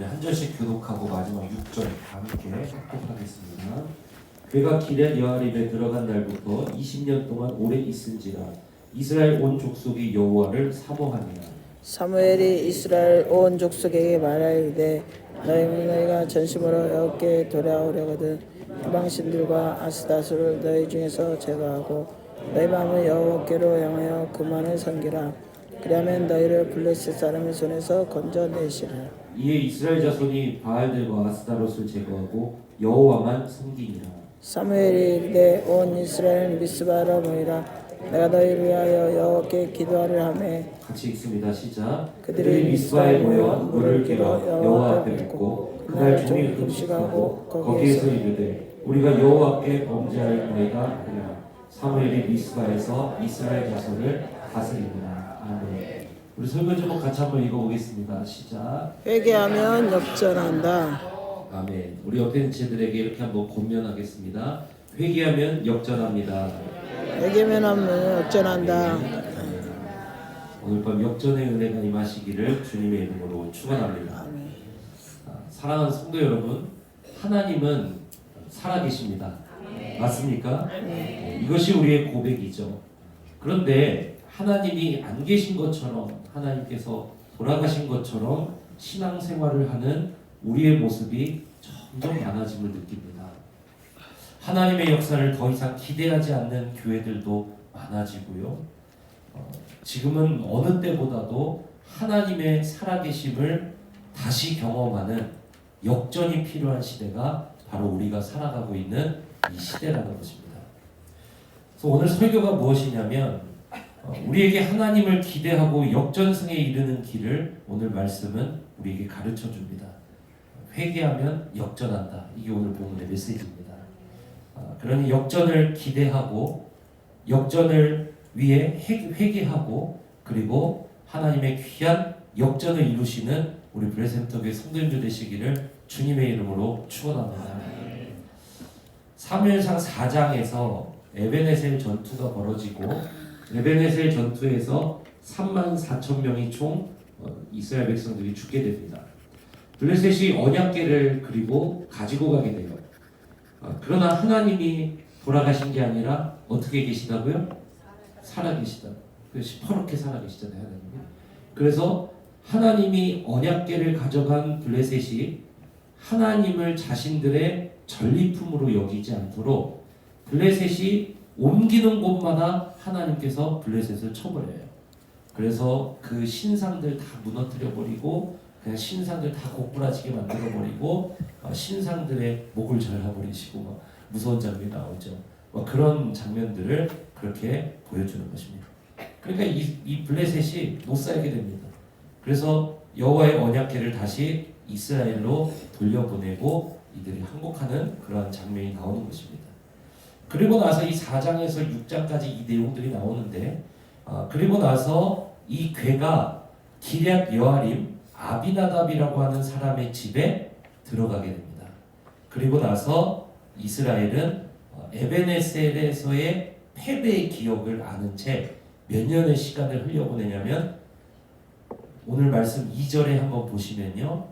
우리 한 절씩 교독하고 마지막 6절 함께 합독하겠습니다. 그가 기럇 여아림에 들어간 날부터 20년 동안 오래 있은지라 이스라엘 온 족속이 여호와를 사모하니라. 사무엘이 이스라엘 온 족속에게 말하이르되 너희가 전심으로 여호와께 돌아오려거든 이방신들과 아스타스를 너희 중에서 제거하고 너희 마음을 여호와께로 향하여 그만을 섬기라. 그리하면 너희를 블레셋 사람의 손에서 건져내시리라. 이에 이스라엘 자손이 바알들과 아스타롯을 제거하고 여호와만 섬기니라. 사무엘이 이르되 온 이스라엘 미스바로 모이라. 내가 너희를 위하여 여호와께 기도하려 하매 같이 읽습니다. 시작. 그들이 미스바에 모여 물을 길어 여호와 앞에 묻고 그날 종일 금식하고 거기에서 이르되 우리가 여호와께 범죄하였나이다 하니라. 사무엘이 미스바에서 이스라엘 자손을 다스리니라. 아멘. 우리 설교 제목 같이 한번 읽어보겠습니다. 시작. 회개하면 역전한다. 아멘. 우리 옆에 있는 제들에게 이렇게 한번 권면하겠습니다. 회개하면 역전합니다. 회개하면 역전한다. 오늘 밤 역전의 은혜가 임하시기를 주님의 이름으로 축원합니다. 사랑하는 성도 여러분, 하나님은 살아계십니다. 맞습니까? 이것이 우리의 고백이죠. 그런데 하나님이 안 계신 것처럼, 하나님께서 돌아가신 것처럼 신앙생활을 하는 우리의 모습이 점점 많아짐을 느낍니다. 하나님의 역사를 더 이상 기대하지 않는 교회들도 많아지고요. 지금은 어느 때보다도 하나님의 살아계심을 다시 경험하는 역전이 필요한 시대가 바로 우리가 살아가고 있는 이 시대라는 것입니다. 그래서 오늘 설교가 무엇이냐면 우리에게 하나님을 기대하고 역전승에 이르는 길을 오늘 말씀은 우리에게 가르쳐 줍니다. 회개하면 역전한다. 이게 오늘 본문의 메시지입니다. 그러니 역전을 기대하고 역전을 위해 회개하고 그리고 하나님의 귀한 역전을 이루시는 우리 브레센터교회 성도님들 되시기를 주님의 이름으로 축원합니다. 사무엘상 4장에서 에베네셀 전투가 벌어지고 에베네셀 전투에서 34,000명이 총 이스라엘 백성들이 죽게 됩니다. 블레셋이 언약궤를 그리고 가지고 가게 돼요. 그러나 하나님이 돌아가신 게 아니라 어떻게 계시다고요? 살아계시다. 시퍼렇게 살아계시잖아요, 하나님이. 그래서 하나님이 언약궤를 가져간 블레셋이 하나님을 자신들의 전리품으로 여기지 않도록 블레셋이 옮기는 곳마다 하나님께서 블레셋을 쳐버려요. 그래서 그 신상들 다 무너뜨려 버리고 그냥 신상들 다 고꾸라지게 만들어 버리고 신상들의 목을 잘라 버리시고 무서운 장면이 나오죠. 그런 장면들을 그렇게 보여주는 것입니다. 그러니까 이 블레셋이 못 살게 됩니다. 그래서 여호와의 언약궤를 다시 이스라엘로 돌려보내고 이들이 항복하는 그러한 장면이 나오는 것입니다. 그리고 나서 이 4장에서 6장까지 이 내용들이 나오는데 그리고 나서 이 궤가 기럇 여아림 아비나답이라고 하는 사람의 집에 들어가게 됩니다. 그리고 나서 이스라엘은 에베네셀에서의 패배의 기억을 아는 채 몇 년의 시간을 흘려보내냐면 오늘 말씀 2절에 한번 보시면요.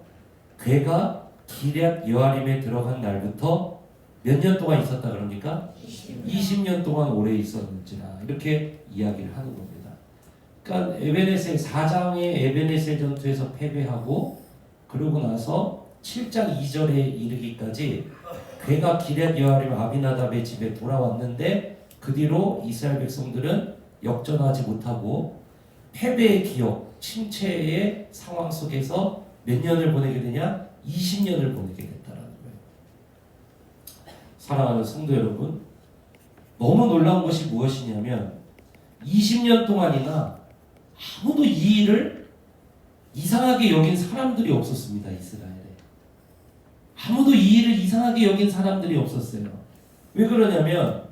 궤가 기럇 여아림에 들어간 날부터 몇 년 동안 있었다 그럽니까? 20년 동안 오래 있었는지라 이렇게 이야기를 하는 겁니다. 그러니까 에베네셀 4장의 에베네셀 전투에서 패배하고 그러고 나서 7장 2절에 이르기까지 궤가 기럇 여아림 아비나답의 집에 돌아왔는데 그 뒤로 이스라엘 백성들은 역전하지 못하고 패배의 기억, 침체의 상황 속에서 몇 년을 보내게 되냐? 20년을 보내게 됐다라는 거예요. 사랑하는 성도 여러분, 너무 놀라운 것이 무엇이냐면 20년 동안이나 아무도 이 일을 이상하게 여긴 사람들이 없었습니다. 이스라엘에. 아무도 이 일을 이상하게 여긴 사람들이 없었어요. 왜 그러냐면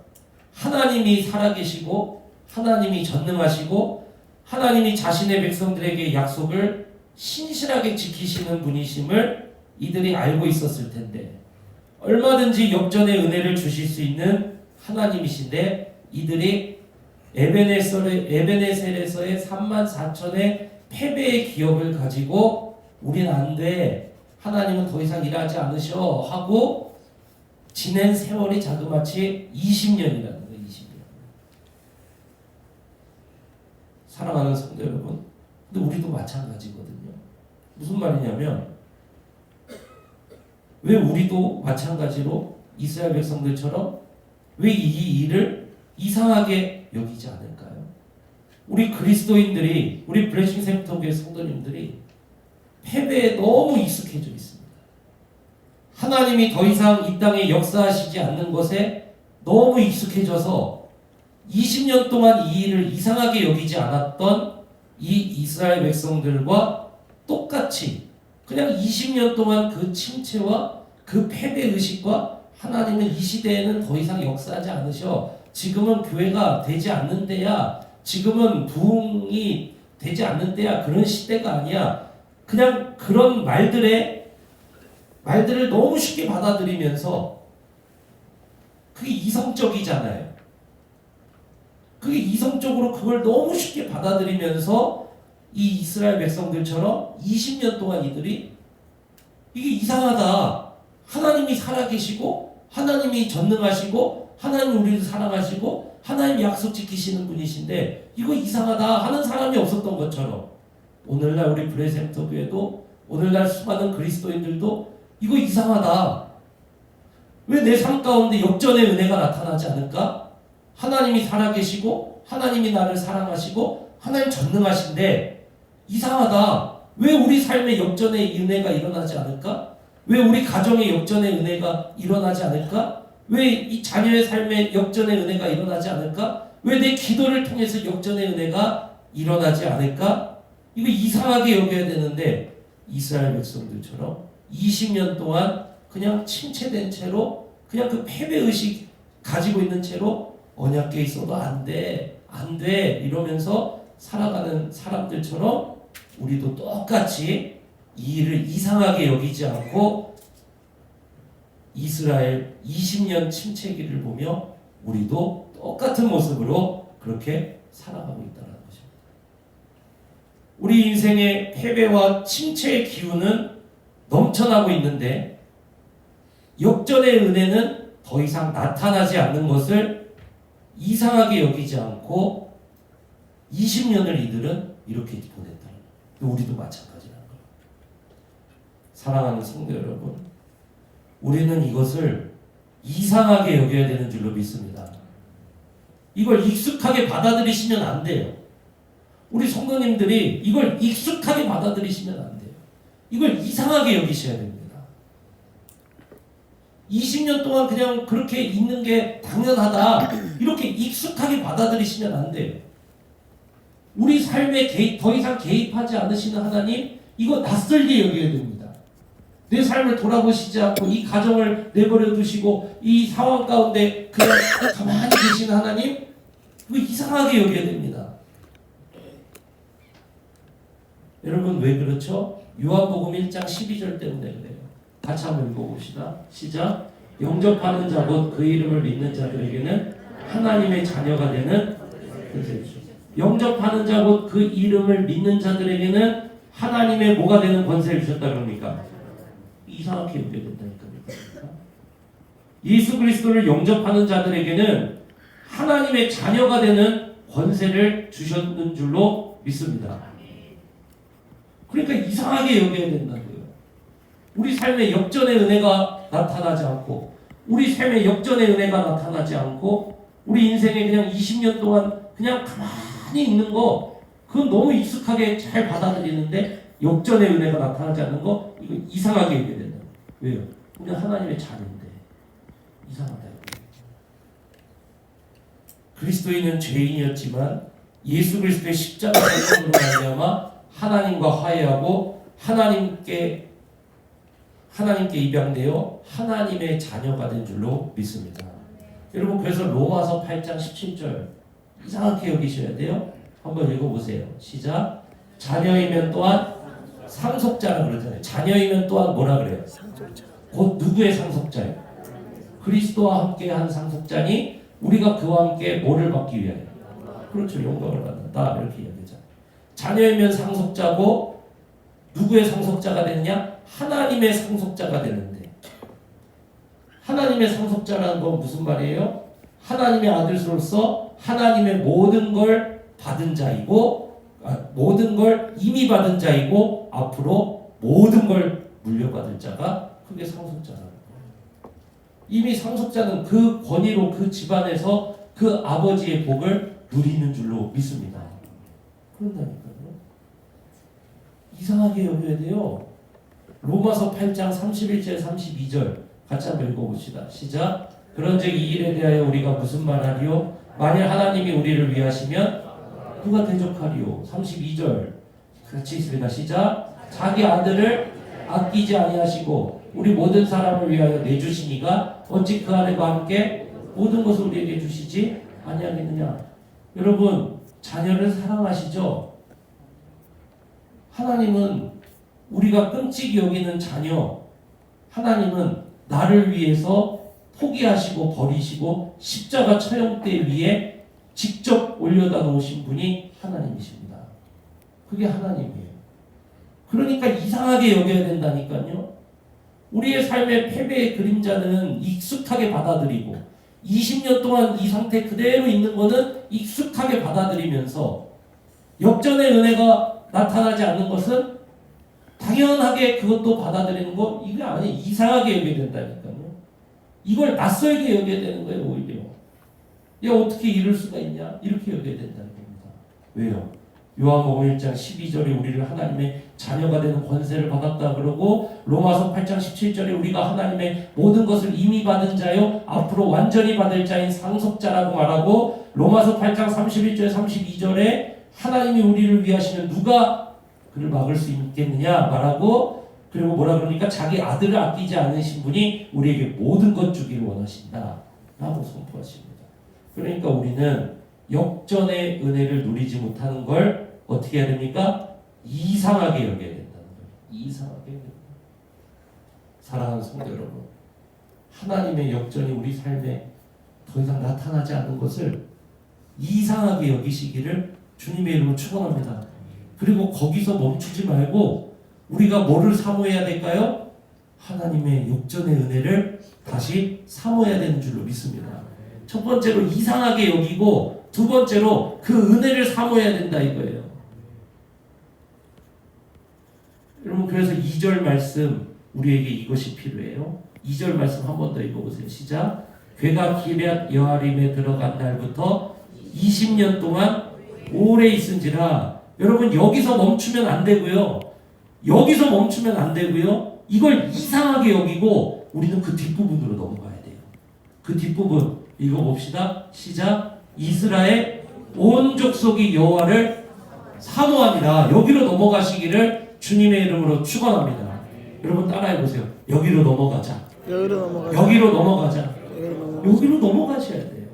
하나님이 살아계시고 하나님이 전능하시고 하나님이 자신의 백성들에게 약속을 신실하게 지키시는 분이심을 이들이 알고 있었을 텐데 얼마든지 역전의 은혜를 주실 수 있는 하나님이신데 이들이 에베네셀에서의 34,000의 패배의 기억을 가지고 우린 안 돼, 하나님은 더 이상 일하지 않으셔 하고 지낸 세월이 자그마치 20년이라는 거예요. 20년. 사랑하는 성도 여러분, 근데 우리도 마찬가지거든요. 무슨 말이냐면 왜 우리도 마찬가지로 이스라엘 백성들처럼 왜 이 일을 이상하게 여기지 않을까요? 우리 그리스도인들이, 우리 블레싱 샘터교회 성도님들이 패배에 너무 익숙해져 있습니다. 하나님이 더 이상 이 땅에 역사하시지 않는 것에 너무 익숙해져서 20년 동안 이 일을 이상하게 여기지 않았던 이 이스라엘 백성들과 똑같이 그냥 20년 동안 그 침체와 그 패배의식과 하나님은 이 시대에는 더 이상 역사하지 않으셔. 지금은 교회가 되지 않는 데야. 지금은 부흥이 되지 않는 데야. 그런 시대가 아니야. 그냥 그런 말들을 너무 쉽게 받아들이면서 그게 이성적이잖아요. 그게 이성적으로 그걸 너무 쉽게 받아들이면서 이 이스라엘 백성들처럼 20년 동안 이들이 이게 이상하다. 하나님이 살아계시고 하나님이 전능하시고 하나님 우리를 사랑하시고 하나님 약속 지키시는 분이신데 이거 이상하다 하는 사람이 없었던 것처럼 오늘날 우리 브레센터 교회도 오늘날 수많은 그리스도인들도 이거 이상하다. 왜 내 삶 가운데 역전의 은혜가 나타나지 않을까? 하나님이 살아계시고 하나님이 나를 사랑하시고 하나님 전능하신데 이상하다. 왜 우리 삶에 역전의 은혜가 일어나지 않을까? 왜 우리 가정의 역전의 은혜가 일어나지 않을까? 왜 이 자녀의 삶에 역전의 은혜가 일어나지 않을까? 왜 내 기도를 통해서 역전의 은혜가 일어나지 않을까? 이거 이상하게 여겨야 되는데 이스라엘 백성들처럼 20년 동안 그냥 침체된 채로 그냥 그 패배의식 가지고 있는 채로 언약궤에 있어도 안 돼 이러면서 살아가는 사람들처럼 우리도 똑같이 이 일을 이상하게 여기지 않고 이스라엘 20년 침체기를 보며 우리도 똑같은 모습으로 그렇게 살아가고 있다는 것입니다. 우리 인생의 패배와 침체의 기운은 넘쳐나고 있는데 역전의 은혜는 더 이상 나타나지 않는 것을 이상하게 여기지 않고 20년을 이들은 이렇게 보냈다는 거예요. 우리도 마찬가지라는 거예요. 사랑하는 성도 여러분, 우리는 이것을 이상하게 여겨야 되는 줄로 믿습니다. 이걸 익숙하게 받아들이시면 안 돼요. 우리 성도님들이 이걸 익숙하게 받아들이시면 안 돼요. 이걸 이상하게 여기셔야 됩니다. 20년 동안 그냥 그렇게 있는 게 당연하다. 이렇게 익숙하게 받아들이시면 안 돼요. 우리 삶에 더 이상 개입하지 않으시는 하나님, 이거 낯설게 여겨야 됩니다. 내 삶을 돌아보시지 않고 이 가정을 내버려 두시고 이 상황 가운데 그냥 가만히 계시는 하나님, 이거 이상하게 여겨야 됩니다. 여러분 왜 그렇죠? 요한복음 1장 12절 때문에 그래요. 같이 한번 읽어봅시다. 시작. 영접하는 자 곧 그 이름을 믿는 자들에게는 하나님의 자녀가 되는 권세죠. 영접하는 자 곧 그 이름을 믿는 자들에게는 하나님의 뭐가 되는 권세를 주셨다 그럽니까? 이상하게 여겨야 된다니까. 예수 그리스도를 영접하는 자들에게는 하나님의 자녀가 되는 권세를 주셨는 줄로 믿습니다. 그러니까 이상하게 여겨야 된다고요. 우리 삶에 역전의 은혜가 나타나지 않고 우리 삶에 역전의 은혜가 나타나지 않고 우리 인생에 그냥 20년 동안 그냥 가만히 있는 거 그건 너무 익숙하게 잘 받아들이는데 역전의 은혜가 나타나지 않는 거 이거 이상하게 여겨야 된다. 왜요? 우리는 하나님의 자녀인데 이상하다. 그리스도인은 죄인이었지만 예수 그리스도의 십자가 사건으로 말미암아 하나님과 화해하고 하나님께 입양되어 하나님의 자녀가 된 줄로 믿습니다. 여러분 그래서 로마서 8장 17절 이상하게 여기셔야 돼요. 한번 읽어보세요. 시작. 자녀이면 또한 상속자라 그러잖아요. 자녀이면 또한 뭐라 그래요? 상속자. 곧 누구의 상속자예요? 그리스도와 함께 한 상속자니 우리가 그와 함께 뭐를 받기 위하여? 그렇죠. 영광을 받는다. 이렇게 이야기하잖아요. 자녀이면 상속자고 누구의 상속자가 되느냐? 하나님의 상속자가 되는데, 하나님의 상속자라는 건 무슨 말이에요? 하나님의 아들로서 하나님의 모든 걸 받은 자이고, 모든 걸 이미 받은 자이고, 앞으로 모든 걸 물려받을 자가 그게 상속자라는 거예요. 이미 상속자는 그 권위로 그 집안에서 그 아버지의 복을 누리는 줄로 믿습니다. 그런다니까요. 이상하게 여겨야 돼요. 로마서 8장 31절 32절 같이 한번 읽어봅시다. 시작. 그런즉 이 일에 대하여 우리가 무슨 말하리요? 만일 하나님이 우리를 위하시면 누가 대적하리요? 32절 같이 있습니다. 시작. 자기 아들을 아끼지 아니하시고 우리 모든 사람을 위하여 내주시니가 어찌 그 아들과 함께 모든 것을 우리에게 주시지 아니하겠느냐. 여러분, 자녀를 사랑하시죠? 하나님은 우리가 끔찍이 여기는 자녀, 하나님은 나를 위해서 포기하시고 버리시고 십자가 처형대 위에 직접 올려다 놓으신 분이 하나님이십니다. 그게 하나님이에요. 그러니까 이상하게 여겨야 된다니까요. 우리의 삶의 패배의 그림자는 익숙하게 받아들이고 20년 동안 이 상태 그대로 있는 거는 익숙하게 받아들이면서 역전의 은혜가 나타나지 않는 것은 당연하게 그것도 받아들이는 거 이게 아니 이상하게 여겨야 된다니까요. 이걸 낯설게 여겨야 되는 거예요. 오히려 야 어떻게 이럴 수가 있냐 이렇게 여겨야 된다는 겁니다. 왜요? 요한복음 1장 12절에 우리를 하나님의 자녀가 되는 권세를 받았다 그러고 로마서 8장 17절에 우리가 하나님의 모든 것을 이미 받은 자요 앞으로 완전히 받을 자인 상속자라고 말하고 로마서 8장 31절 32절에 하나님이 우리를 위하시면 누가 그를 막을 수 있겠느냐 말하고 그리고 뭐라 그러니까 자기 아들을 아끼지 않으신 분이 우리에게 모든 것 주기를 원하신다 라고 선포하십니다. 그러니까 우리는 역전의 은혜를 누리지 못하는 걸 어떻게 해야 됩니까? 이상하게 여겨야 된다는 거예요. 이상하게 여겨야 됩니다. 사랑하는 성도 여러분, 하나님의 역전이 우리 삶에 더 이상 나타나지 않는 것을 이상하게 여기시기를 주님의 이름으로 축원합니다. 그리고 거기서 멈추지 말고 우리가 뭐를 사모해야 될까요? 하나님의 역전의 은혜를 다시 사모해야 되는 줄로 믿습니다. 첫 번째로 이상하게 여기고 두 번째로 그 은혜를 사모해야 된다 이거예요. 여러분 그래서 2절 말씀 우리에게 이것이 필요해요. 2절 말씀 한 번 더 읽어보세요. 시작. 괴가 기럇 여아림에 들어간 날부터 20년 동안 오래 있은지라. 여러분 여기서 멈추면 안 되고요. 여기서 멈추면 안 되고요. 이걸 이상하게 여기고 우리는 그 뒷부분으로 넘어가야 돼요. 그 뒷부분 읽어봅시다. 시작. 이스라엘 온 족속이 여호와를 사모하니라. 여기로 넘어가시기를 주님의 이름으로 축원합니다. 여러분 따라해보세요. 여기로 넘어가자. 여기로 넘어가자. 여기로 넘어가셔야 돼요.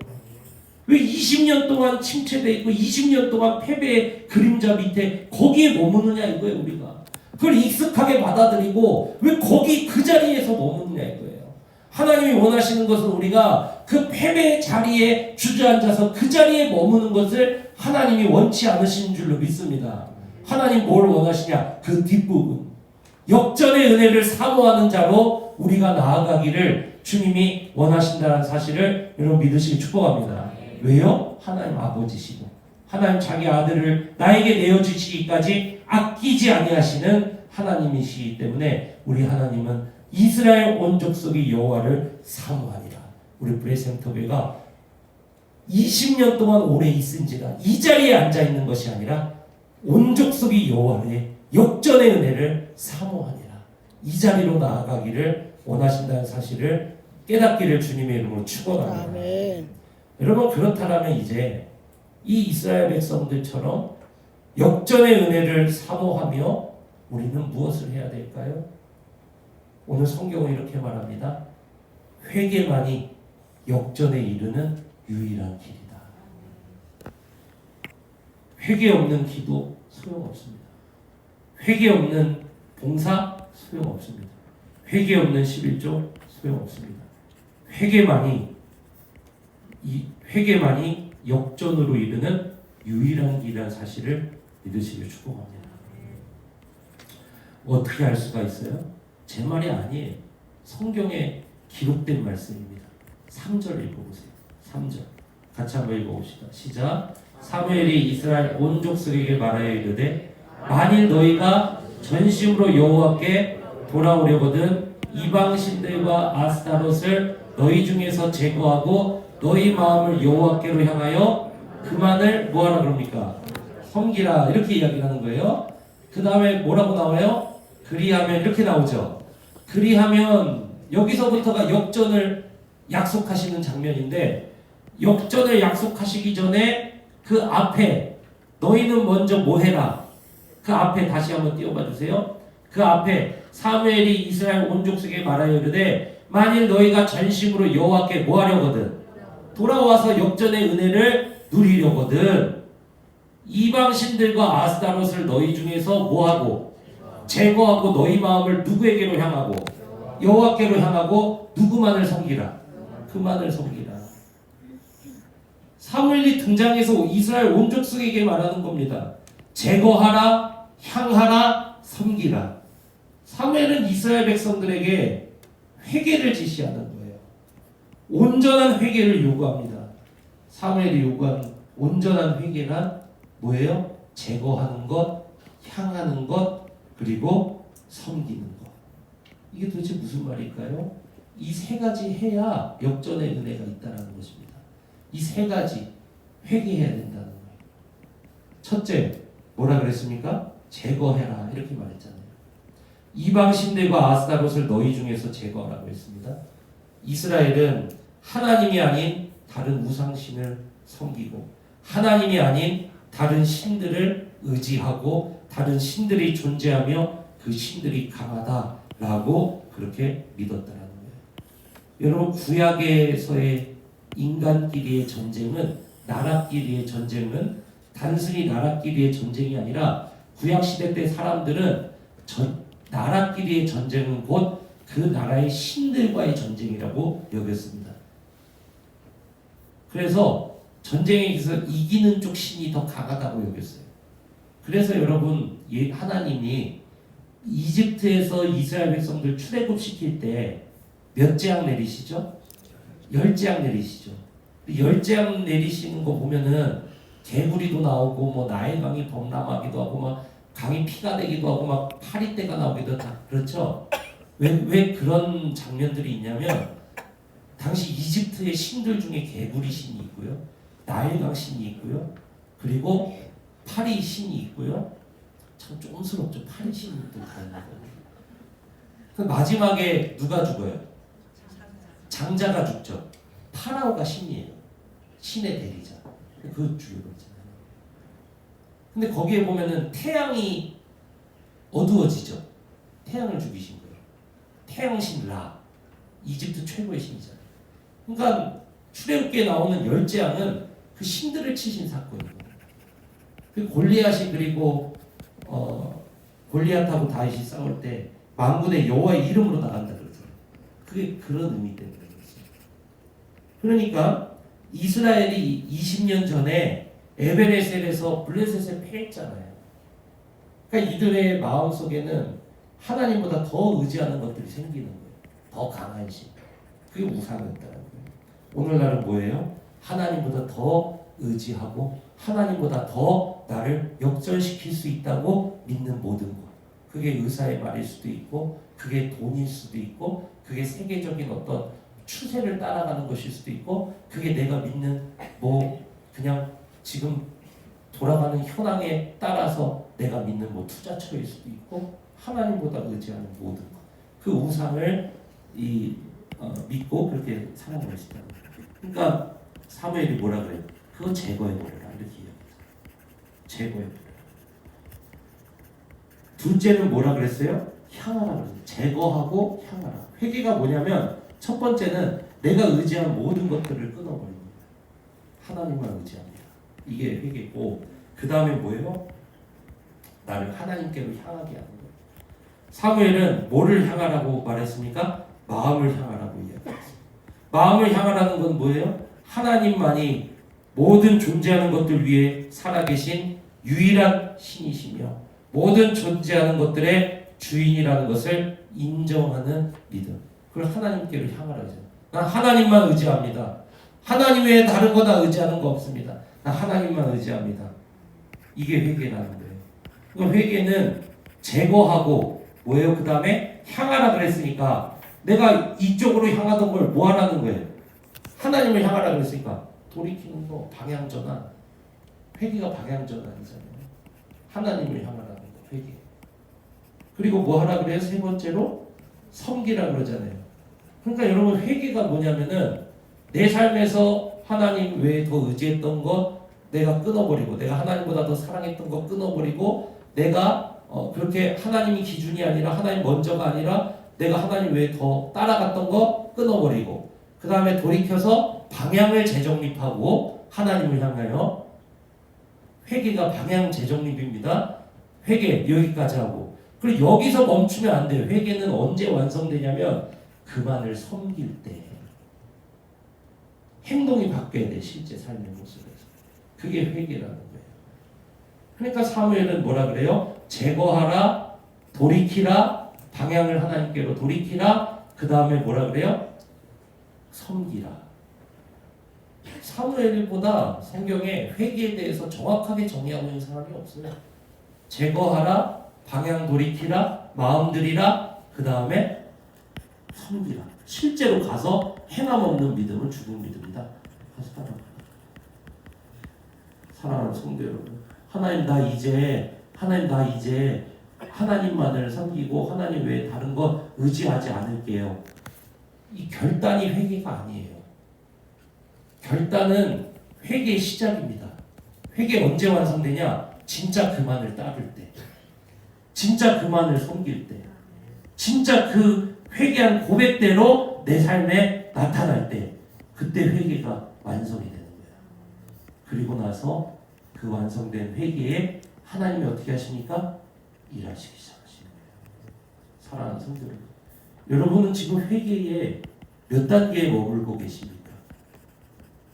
왜 20년 동안 침체되어 있고 20년 동안 패배의 그림자 밑에 거기에 머무느냐 이거예요. 우리가 그걸 익숙하게 받아들이고 왜 거기 그 자리에서 머무느냐 이거예요. 하나님이 원하시는 것은 우리가 그 패배의 자리에 주저앉아서 그 자리에 머무는 것을 하나님이 원치 않으시는 줄로 믿습니다. 하나님 뭘 원하시냐? 그 뒷부분 역전의 은혜를 사모하는 자로 우리가 나아가기를 주님이 원하신다는 사실을 여러분 믿으시기 축복합니다. 왜요? 하나님 아버지시고 하나님 자기 아들을 나에게 내어주시기까지 아끼지 아니하시는 하나님이시기 때문에 우리 하나님은 이스라엘 온 족속이 여호와를 사모하니라. 우리 브레센터교회가 20년 동안 오래 있은지라 이 자리에 앉아있는 것이 아니라 온 족속이 여호와의 역전의 은혜를 사모하니라. 이 자리로 나아가기를 원하신다는 사실을 깨닫기를 주님의 이름으로 축원합니다. 아멘. 여러분 그렇다면 이제 이 이스라엘 백성들처럼 역전의 은혜를 사모하며 우리는 무엇을 해야 될까요? 오늘 성경은 이렇게 말합니다. 회개만이 역전에 이르는 유일한 길이다. 회개 없는 기도 소용없습니다. 회개 없는 봉사 소용없습니다. 회개 없는 11조 소용없습니다. 회개만이 역전으로 이르는 유일한 길이라는 사실을 믿으시길 축복합니다. 어떻게 할 수가 있어요? 제 말이 아니에요. 성경에 기록된 말씀입니다. 3절 읽어보세요. 3절 같이 한번 읽어봅시다. 시작. 사무엘이 이스라엘 온 족속에게 말하여 이르되 만일 너희가 전심으로 여호와께 돌아오려거든 이방 신들과 아스타롯을 너희 중에서 제거하고 너희 마음을 여호와께로 향하여 그만을 뭐하라 그럽니까? 섬기라. 이렇게 이야기하는 거예요. 그 다음에 뭐라고 나와요? 그리하면 이렇게 나오죠. 그리하면 여기서부터가 역전을 약속하시는 장면인데, 역전을 약속하시기 전에 그 앞에 너희는 먼저 뭐 해라. 그 앞에 다시 한번 띄워봐 주세요. 그 앞에 사무엘이 이스라엘 온 족속에게 말하여 이르되 만일 너희가 전심으로 여호와께 뭐 하려거든? 돌아와서 역전의 은혜를 누리려거든 이방 신들과 아스타롯을 너희 중에서 뭐 하고? 제거하고 너희 마음을 누구에게로 향하고? 여호와께로 향하고 누구만을 섬기라. 그만을 섬기라. 사무엘이 등장해서 이스라엘 온 족속에게 말하는 겁니다. 제거하라, 향하라, 섬기라. 사무엘은 이스라엘 백성들에게 회개를 지시하는 거예요. 온전한 회개를 요구합니다. 사무엘이 요구한 온전한 회개란 뭐예요? 제거하는 것, 향하는 것, 그리고 섬기는 것. 이게 도대체 무슨 말일까요? 이 세 가지 해야 역전의 은혜가 있다는 것입니다. 이 세 가지 회개해야 된다는 거예요. 첫째, 뭐라 그랬습니까? 제거해라. 이렇게 말했잖아요. 이방 신들과 아스타롯을 너희 중에서 제거하라고 했습니다. 이스라엘은 하나님이 아닌 다른 우상신을 섬기고 하나님이 아닌 다른 신들을 의지하고 다른 신들이 존재하며 그 신들이 강하다라고 그렇게 믿었다라는 거예요. 여러분, 구약에서의 인간끼리의 전쟁은, 나라끼리의 전쟁은 단순히 나라끼리의 전쟁이 아니라 구약시대 때 사람들은 나라끼리의 전쟁은 곧 그 나라의 신들과의 전쟁이라고 여겼습니다. 그래서 전쟁에서 이기는 쪽 신이 더 강하다고 여겼어요. 그래서 여러분, 하나님이 이집트에서 이스라엘 백성들 출애굽시킬 때 몇 재앙 내리시죠? 10재앙 내리시죠. 10재앙 내리시는 거 보면은 개구리도 나오고 뭐 나일강이 범람하기도 하고 막 강이 피가 되기도 하고 막 파리떼가 나오기도 다 그렇죠. 왜 그런 장면들이 있냐면 당시 이집트의 신들 중에 개구리 신이 있고요, 나일강 신이 있고요, 그리고 파리 신이 있고요. 참 쫌스럽죠. 파리 신이 또 다 있는 거예요. 그 마지막에 누가 죽어요? 장자가 죽죠. 파라오가 신이에요. 신의 대리자. 그 죽여버리잖아요. 근데 거기에 보면은 태양이 어두워지죠. 태양을 죽이신 거예요. 태양신 라. 이집트 최고의 신이잖아요. 그러니까 출애굽기에 나오는 10재앙은 그 신들을 치신 사건이에요. 그 골리앗이 그리고 골리앗하고 다윗이 싸울 때 만군의 여호와의 이름으로 나간다 그러죠. 그게 그런 의미 때문에 그렇습니다. 그러니까 이스라엘이 20년 전에 에베네셀에서 블레셋에 패했잖아요. 그러니까 이들의 마음 속에는 하나님보다 더 의지하는 것들이 생기는 거예요. 더 강한 신. 그게 우상이었다는 거예요. 오늘날은 뭐예요? 하나님보다 더 의지하고 하나님보다 더 나를 역전시킬 수 있다고 믿는 모든 것. 그게 의사의 말일 수도 있고, 그게 돈일 수도 있고, 그게 세계적인 어떤 추세를 따라가는 것일 수도 있고, 그게 내가 믿는 뭐 그냥 지금 돌아가는 현황에 따라서 내가 믿는 뭐 투자처일 수도 있고, 하나님보다 의지하는 모든 것. 그 우상을 믿고 그렇게 살아가고 있다는 거예요. 그러니까 사무엘이 뭐라 그래요? 그거 제거해버려라. 이렇게 이야기해요. 제거해버려라. 둘째는 뭐라 그랬어요? 향하라 그랬어요. 제거하고 향하라. 회개가 뭐냐면 첫 번째는 내가 의지한 모든 것들을 끊어버리는 거예요. 하나님만 의지합니다. 이게 회개고, 그 다음에 뭐예요? 나를 하나님께로 향하게 하는 거예요. 사무엘은 뭐를 향하라고 말했습니까? 마음을 향하라고 이야기했어요. 마음을 향하라는 건 뭐예요? 하나님만이 모든 존재하는 것들 위에 살아계신 유일한 신이시며 모든 존재하는 것들의 주인이라는 것을 인정하는 믿음. 그걸 하나님께로 향하라 하죠. 난 하나님만 의지합니다. 하나님 외에 다른 거 다 의지하는 거 없습니다. 난 하나님만 의지합니다. 이게 회개라는 거예요. 그 회개는 제거하고 뭐예요? 그 다음에 향하라 그랬으니까 내가 이쪽으로 향하던 걸 뭐 하라는 거예요? 하나님을 향하라 그랬으니까 돌이키는 거 방향전환. 회개가 방향전환이잖아요. 하나님을 향하라는 거 회개. 그리고 뭐 하라 그래요? 세 번째로 섬기라 그러잖아요. 그러니까 여러분 회개가 뭐냐면은 내 삶에서 하나님 외에 더 의지했던 것 내가 끊어버리고 내가 하나님보다 더 사랑했던 거 끊어버리고 내가 그렇게 하나님이 기준이 아니라 하나님 먼저가 아니라 내가 하나님 외에 더 따라갔던 거 끊어버리고 그 다음에 돌이켜서 방향을 재정립하고 하나님을 향하여 회개가 방향 재정립입니다. 회개 여기까지 하고 그리고 여기서 멈추면 안 돼요. 회개는 언제 완성되냐면 그만을 섬길 때 행동이 바뀌어야 돼. 실제 삶의 모습에서 그게 회개라는 거예요. 그러니까 사무엘은 뭐라 그래요? 제거하라, 돌이키라, 방향을 하나님께로 돌이키라. 그 다음에 뭐라 그래요? 섬기라. 사무엘보다 성경에 회개에 대해서 정확하게 정의하고 있는 사람이 없어요. 제거하라, 방향 돌이키라, 마음 들이라, 그 다음에 섬기라. 실제로 가서 행함 없는 믿음은 죽은 믿음이다. 가서 따라가. 사랑하는 성도 여러분, 하나님 나 이제 하나님만을 섬기고 하나님 외에 다른 것 의지하지 않을게요. 이 결단이 회개가 아니에요. 결단은 회개의 시작입니다. 회개 언제 완성되냐? 진짜 그만을 따를 때, 진짜 그만을 섬길 때, 진짜 그 회개한 고백대로 내 삶에 나타날 때, 그때 회개가 완성이 되는 거예요. 그리고 나서 그 완성된 회개에 하나님이 어떻게 하십니까? 일하시기 시작하시는 거예요. 사랑하는 성도 여러분, 여러분은 지금 회개에 몇 단계에 머물고 계십니까?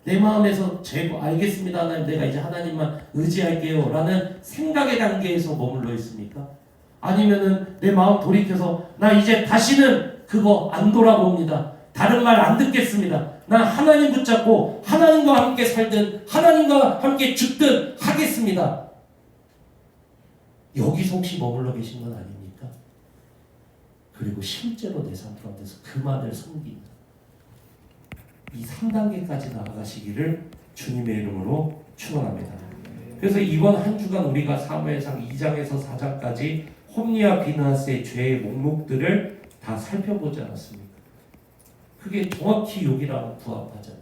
내 마음에서 알겠습니다 하나님, 내가 이제 하나님만 의지할게요 라는 생각의 단계에서 머물러 있습니까? 아니면은 내 마음 돌이켜서 나 이제 다시는 그거 안 돌아봅니다. 다른 말 안 듣겠습니다. 난 하나님 붙잡고 하나님과 함께 살든 하나님과 함께 죽든 하겠습니다. 여기서 혹시 머물러 계신 건 아닙니까? 그리고 실제로 내 삶 가운데서 그만을 섬긴다. 이 3단계까지 나아가시기를 주님의 이름으로 축원합니다. 그래서 이번 한 주간 우리가 사무엘상 2장에서 4장까지 홈리와 비느하스의 죄의 목록들을 다 살펴보지 않았습니까? 그게 정확히 여기랑 부합하잖아요.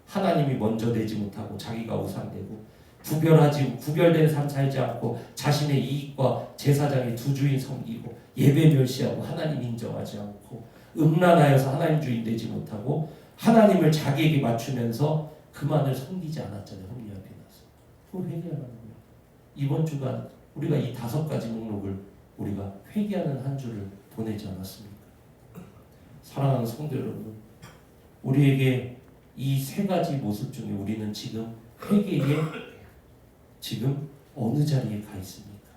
하나님이 먼저 되지 못하고 자기가 우상되고 구별된 삶 살지 않고 자신의 이익과 제사장의 두 주인 섬기고 예배 멸시하고 하나님 인정하지 않고 음란하여서 하나님 주인 되지 못하고 하나님을 자기에게 맞추면서 그만을 섬기지 않았잖아요. 홈리와 비느하스. 그걸 회개하라는 거예요. 이번 주간 우리가 이 5가지 목록을 우리가 회개하는 한 주를 보내지 않았습니까? 사랑하는 성도 여러분, 우리에게 이 3가지 모습 중에 우리는 지금 회개에 지금 어느 자리에 가 있습니까?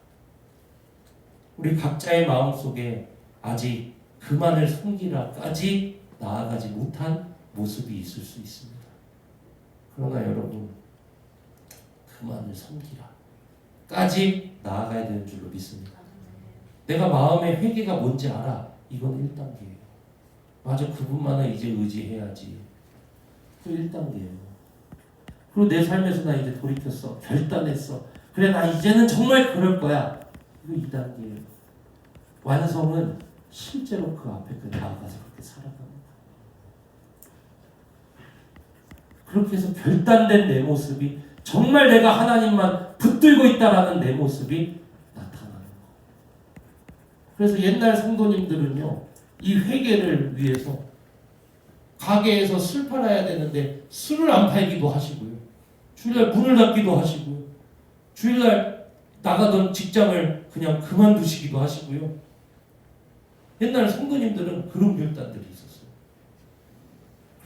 우리 각자의 마음속에 아직 그만을 섬기라까지 나아가지 못한 모습이 있을 수 있습니다. 그러나 여러분, 그만을 섬기라까지 나아가야 되는 줄로 믿습니다. 내가 마음의 회개가 뭔지 알아. 이건 1단계예요. 맞아, 그분만은 이제 의지해야지. 그 1단계예요. 그리고 내 삶에서 나 이제 돌이켰어. 결단했어. 그래, 나 이제는 정말 그럴 거야. 이거 2단계예요. 완성은 실제로 그 앞에 나아가서 그렇게 살아가는 거야. 그렇게 해서 결단된 내 모습이 정말 내가 하나님만 붙들고 있다라는 내 모습이 나타나는 거예요. 그래서 옛날 성도님들은요, 이 회개를 위해서 가게에서 술 팔아야 되는데 술을 안 팔기도 하시고요. 주일날 문을 닫기도 하시고요. 주일날 나가던 직장을 그냥 그만두시기도 하시고요. 옛날 성도님들은 그런 결단들이 있었어요.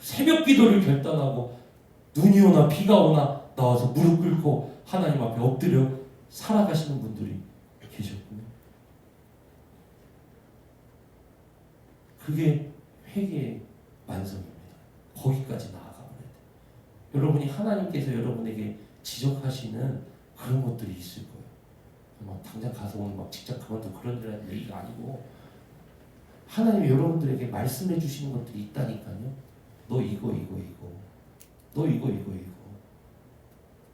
새벽 기도를 결단하고 눈이 오나 비가 오나 나와서 무릎 꿇고 하나님 앞에 엎드려 살아가시는 분들이 계셨고요. 그게 회개의 완성입니다. 거기까지 나아가버려야 돼요. 여러분이 하나님께서 여러분에게 지적하시는 그런 것들이 있을 거예요. 막 당장 가서 오늘 막 직접 그만둬 그런 얘기가 아니고 하나님이 여러분들에게 말씀해 주시는 것들이 있다니까요. 너 이거 너 이거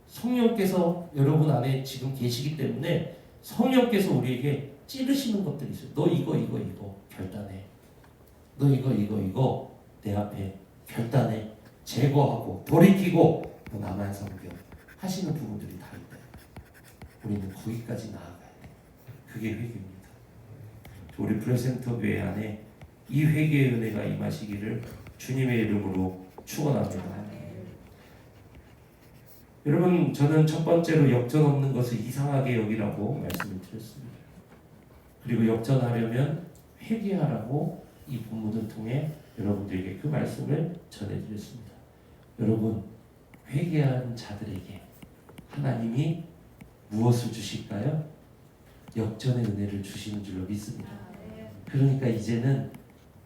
성령께서 여러분 안에 지금 계시기 때문에 성령께서 우리에게 찌르시는 것들이 있어요. 너 이거 결단해. 너 이거 내 앞에 결단해. 제거하고 돌이키고 너 나만 섬겨 하시는 부분들이 다 있다. 우리는 거기까지 나아가야 돼. 그게 회개입니다. 우리 프레센터 교회 안에 이 회개의 은혜가 임하시기를 주님의 이름으로 축원합니다. 여러분, 저는 첫 번째로 역전 없는 것을 이상하게 여기라고 말씀을 드렸습니다. 그리고 역전하려면 회개하라고 이 본문을 통해 여러분들에게 그 말씀을 전해드렸습니다. 여러분, 회개한 자들에게 하나님이 무엇을 주실까요? 역전의 은혜를 주시는 줄로 믿습니다. 그러니까 이제는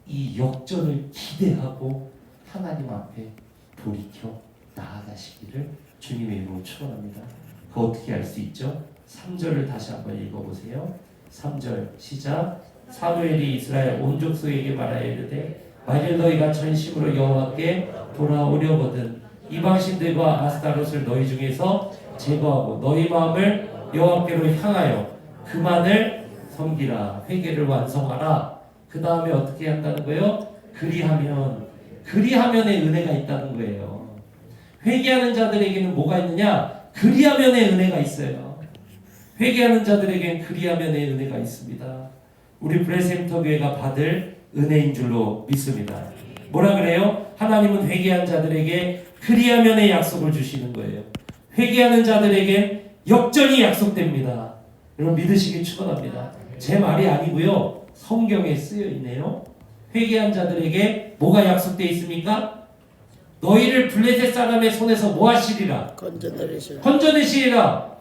이 역전을 기대하고 하나님 앞에 돌이켜 나아가시기를 주님의 이름으로 축원합니다. 그거 어떻게 알 수 있죠? 3절을 다시 한번 읽어보세요. 3절 시작. 사무엘이 이스라엘 온 족속에게 말하여 이르되 만일 너희가 전심으로 여호와께 돌아오려거든 이방신들과 아스타롯을 너희 중에서 제거하고 너희 마음을 여호와께로 향하여 그만을 섬기라. 회개를 완성하라. 그 다음에 어떻게 한다는 거예요? 그리하면의 은혜가 있다는 거예요. 회개하는 자들에게는 뭐가 있느냐? 그리하면의 은혜가 있어요. 회개하는 자들에게는 그리하면의 은혜가 있습니다. 우리 브레센터 교회가 받을 은혜인 줄로 믿습니다. 뭐라 그래요? 하나님은 회개한 자들에게 그리하면의 약속을 주시는 거예요. 회개하는 자들에게 역전이 약속됩니다. 여러분 믿으시기 축원합니다. 제 말이 아니고요. 성경에 쓰여 있네요. 회개한 자들에게 뭐가 약속되어 있습니까? 너희를 블레셋 사람의 손에서 뭐 하시리라? 건져내시리라.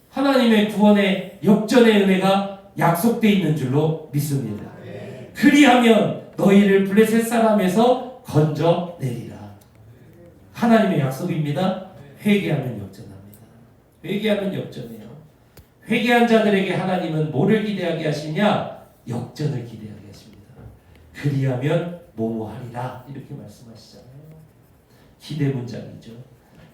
하나님의 구원의 역전의 은혜가 약속되어 있는 줄로 믿습니다. 그리하면 너희를 블레셋 사람에서 건져내리라. 하나님의 약속입니다. 회개하면 역전합니다. 회개하면 역전해요. 회개한 자들에게 하나님은 뭐를 기대하게 하시냐? 역전을 기대하게 하십니다. 그리하면 뭐뭐하리라 이렇게 말씀하시잖아요. 기대 문장이죠.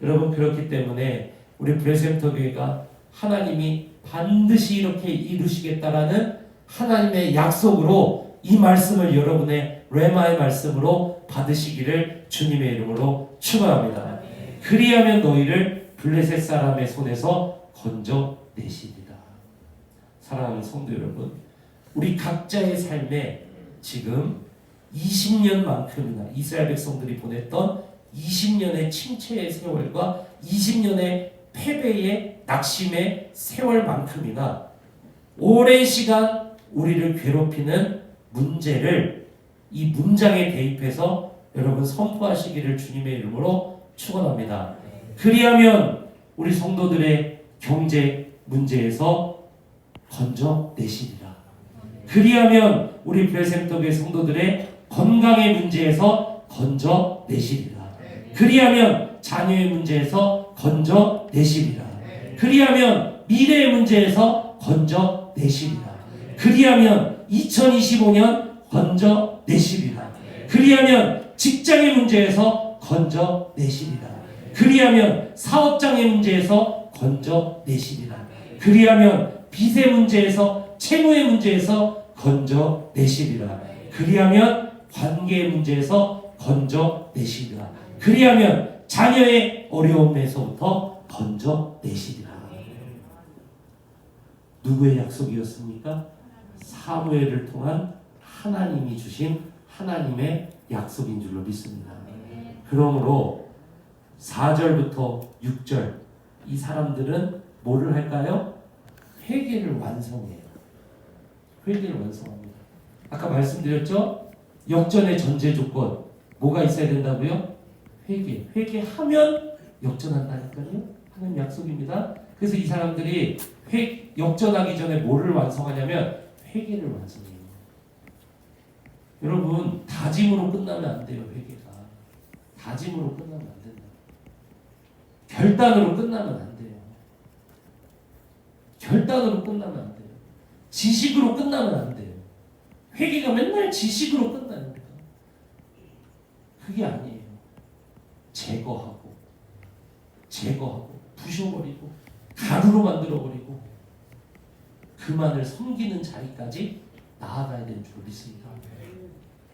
여러분 그렇기 때문에 우리 브레센터 교회가 하나님이 반드시 이렇게 이루시겠다라는 하나님의 약속으로 이 말씀을 여러분의 레마의 말씀으로 받으시기를 주님의 이름으로 축원합니다. 그리하면 너희를 블레셋 사람의 손에서 건져내시리라. 사랑하는 성도 여러분, 우리 각자의 삶에 지금 20년만큼이나 이스라엘 백성들이 보냈던 20년의 침체의 세월과 20년의 패배의 낙심의 세월만큼이나 오랜 시간 우리를 괴롭히는 문제를 이 문장에 대입해서 여러분 선포하시기를 주님의 이름으로 축원합니다. 그리하면 우리 성도들의 경제 문제에서 건져내시리라. 그리하면 우리 브레센터교회 성도들의 건강의 문제에서 건져내시리라. 그리하면 자녀의 문제에서 건져내시리라. 그리하면 미래의 문제에서 건져내시리라. 그리하면 2025년 건져내시리라. 그리하면 직장의 문제에서 건져내시리라. 그리하면 사업장의 문제에서 건져내시리라. 그리하면 빚의 문제에서 채무의 문제에서 건져내시리라. 그리하면 관계의 문제에서 건져내시리라. 그리하면 자녀의 어려움에서부터 건져내시리라. 누구의 약속이었습니까? 사무엘을 통한 하나님이 주신 하나님의 약속인 줄로 믿습니다. 그러므로 4절부터 6절 이 사람들은 뭐를 할까요? 회개를 완성해요. 회개를 완성합니다. 아까 말씀드렸죠? 역전의 전제 조건 뭐가 있어야 된다고요? 회개. 회개하면 역전한다니까요. 하나님 약속입니다. 그래서 이 사람들이 역전하기 전에 뭐를 완성하냐면 회개를 완성해요. 여러분 다짐으로 끝나면 안 돼요. 회개가 다짐으로 끝나면 안 된다. 결단으로 끝나면 안 돼요. 결단으로 끝나면 안 돼요. 지식으로 끝나면 안 돼요. 회개가 맨날 지식으로 끝나니까 그게 아니에요. 제거하고 부셔버리고 가루로 만들어버리고 그만을 섬기는 자리까지 나아가야 되는 줄 믿습니다.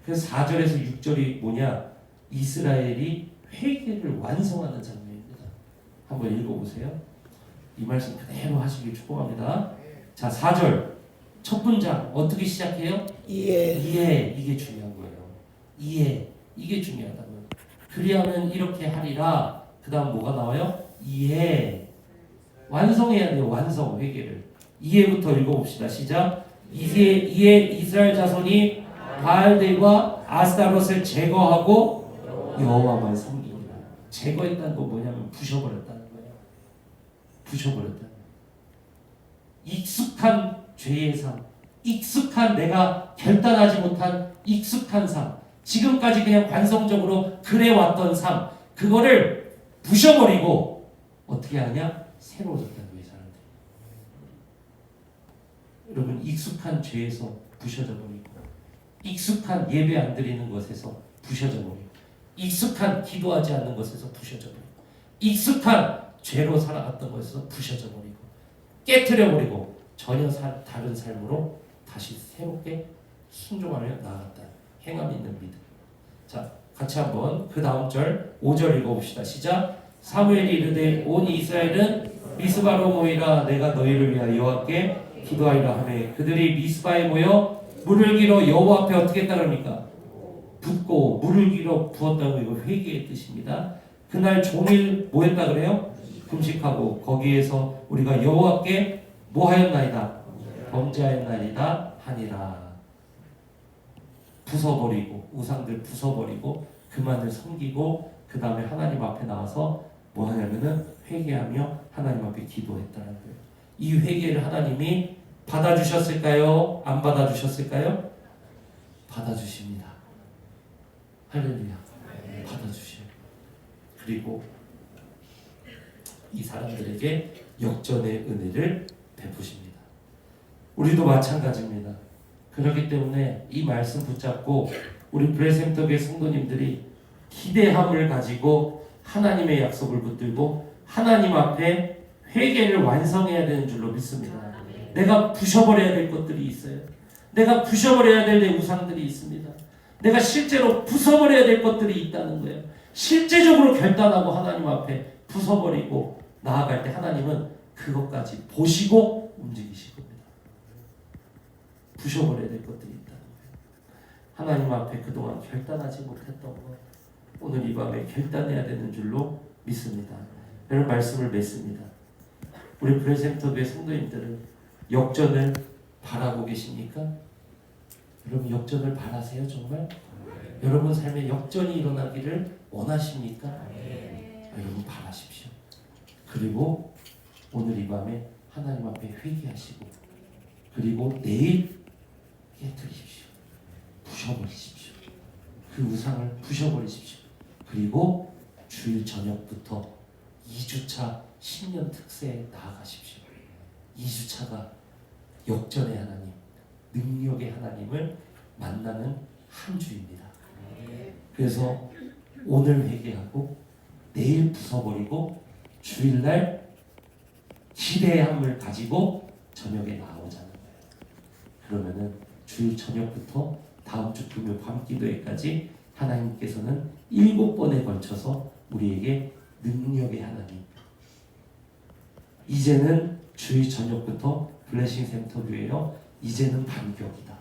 그래서 4절에서 6절이 뭐냐? 이스라엘이 회개를 완성하는 장면입니다. 한번 읽어보세요. 이 말씀 그대로 하시길 축복합니다. 자, 4절 첫 문장 어떻게 시작해요? 이해. 이게 중요한 거예요. 이해. 이게 중요하다고요. 그리하면 이렇게 하리라. 그 다음 뭐가 나와요? 이해. 완성해야 돼요. 완성. 회개를. 이해부터 읽어봅시다. 시작. 이에 이스라엘 자손이 바알들과 아스타롯을 제거하고 여호와만 섬기니라. 제거했다는 건 뭐냐면 부셔버렸다는 거예요. 부셔버렸다는 거예요. 익숙한 죄의 삶, 익숙한 내가 결단하지 못한 익숙한 삶, 지금까지 그냥 관성적으로 그래왔던 삶, 그거를 부셔버리고 어떻게 하냐? 새로워졌다는 거예요. 사람들이. 여러분 익숙한 죄에서 부셔져 버리고, 익숙한 예배 안 드리는 것에서 부셔져 버리고, 익숙한 기도하지 않는 것에서 부셔져 버리고, 익숙한 죄로 살아갔던 것에서 부셔져 버리고, 깨트려 버리고 전혀 다른 삶으로 다시 새롭게 순종하며 나아갔다. 행함 있는 믿음. 자, 같이 한번 그 다음 절 5절 읽어봅시다. 시작. 사무엘이 이르되 온 이스라엘은 미스바로 모이라. 내가 너희를 위하여 여호와께 기도하리라 하매 그들이 미스바에 모여 물을 길어 여호와 앞에 어떻게 했다 그럽니까? 붓고 물을 길어 부었다고. 이거 회개의 뜻입니다. 그날 종일 뭐 했다 그래요? 금식하고 거기에서 우리가 여호와께 뭐 하였나이다? 범죄하였나이다 하니라. 부숴버리고 우상들 부숴버리고 그만을 섬기고 그 다음에 하나님 앞에 나와서 뭐 하냐면은 회개하며 하나님 앞에 기도했다는 거예요. 이 회개를 하나님이 받아주셨을까요? 안 받아주셨을까요? 받아주십니다. 할렐루야. 받아주셔요. 그리고 이 사람들에게 역전의 은혜를 베푸십니다. 우리도 마찬가지입니다. 그렇기 때문에 이 말씀 붙잡고 우리 브레센터교회 성도님들이 기대함을 가지고 하나님의 약속을 붙들고 하나님 앞에 회개를 완성해야 되는 줄로 믿습니다. 내가 부셔버려야 될 것들이 있어요. 내가 부셔버려야 될 내 우상들이 있습니다. 내가 실제로 부숴버려야 될 것들이 있다는 거예요. 실제적으로 결단하고 하나님 앞에 부숴버리고 나아갈 때 하나님은 그것까지 보시고 움직이실 겁니다. 부셔버려야 될 것들이 있다는 거예요. 하나님 앞에 그동안 결단하지 못했던 것, 오늘 이 밤에 결단해야 되는 줄로 믿습니다. 이런 말씀을 맺습니다. 우리 브레센터교회 성도님들은 역전을 바라고 계십니까? 여러분 역전을 바라세요 정말? 여러분 삶에 역전이 일어나기를 원하십니까? 여러분 바라십시오. 그리고 오늘 이 밤에 하나님 앞에 회개하시고 그리고 내일 깨뜨리십시오. 부셔버리십시오. 그 우상을 부셔버리십시오. 그리고 주일 저녁부터 2주차 신년 특세에 나아가십시오. 2주차가 역전의 하나님, 능력의 하나님을 만나는 한 주입니다. 그래서 오늘 회개하고 내일 부숴버리고 주일날 기대함을 가지고 저녁에 나오자는 거예요. 그러면은 주일 저녁부터 다음 주 금요 밤 기도회까지 하나님께서는 7번에 걸쳐서 우리에게 능력의 하나님, 이제는 주일 저녁부터 블레싱 센터교회요, 이제는 반격이다.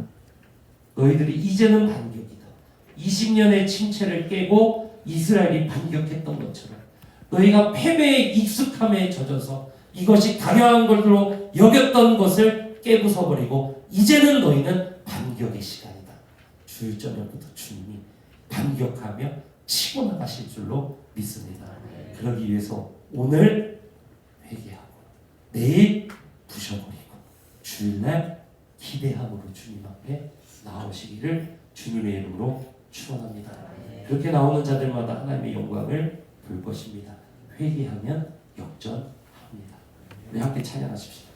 너희들이 이제는 반격이다. 20년의 침체를 깨고 이스라엘이 반격했던 것처럼 너희가 패배의 익숙함에 젖어서 이것이 당연한 것으로 여겼던 것을 깨부숴버리고 이제는 너희는 반격의 시간이다. 주일 저녁부터 주님이 반격하며 치고 나가실 줄로 믿습니다. 그러기 위해서 오늘 회개하고 내일 부셔버리고 주일날 기대함으로 주님 앞에 나오시기를 주님의 이름으로 축원합니다. 그렇게 나오는 자들마다 하나님의 영광을 볼 것입니다. 회개하면 역전합니다. 우리 함께 찬양하십시다.